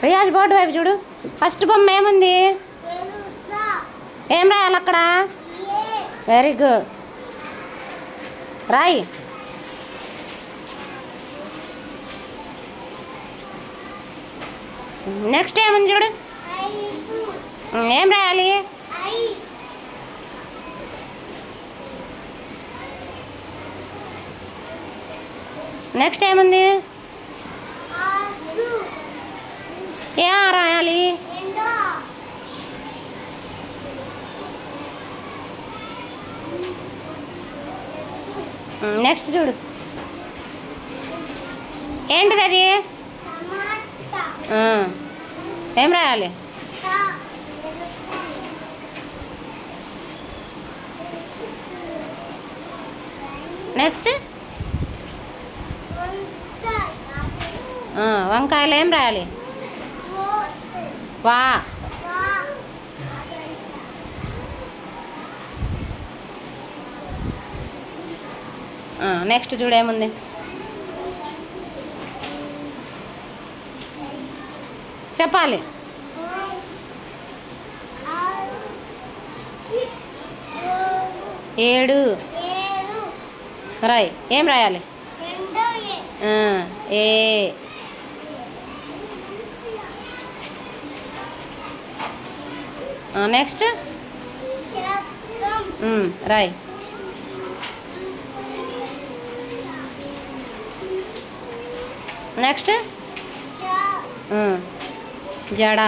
Riyaz board వైపు చూడు. First బొమ్మ ఏముంది? ఏం రాయాలి అక్కడ? వెరీ గుడ్, రాయి. నెక్స్ట్ ఏముంది చూడు. ఏం రాయాలి? నెక్స్ట్ ఏముంది? ఏ రాయాలి? నెక్స్ట్ చూడు. ఏంటిది అది? ఏం రాయాలి? నెక్స్ట్ వంకాయలు ఏం రాయాలి? వా. నెక్స్ట్ చూడు ఏముంది? చెప్పాలి. ఏడు రాయ్. ఏం రాయాలి? ఏ. నెక్స్ట్ రాయ్. నెక్స్ట్ జడ.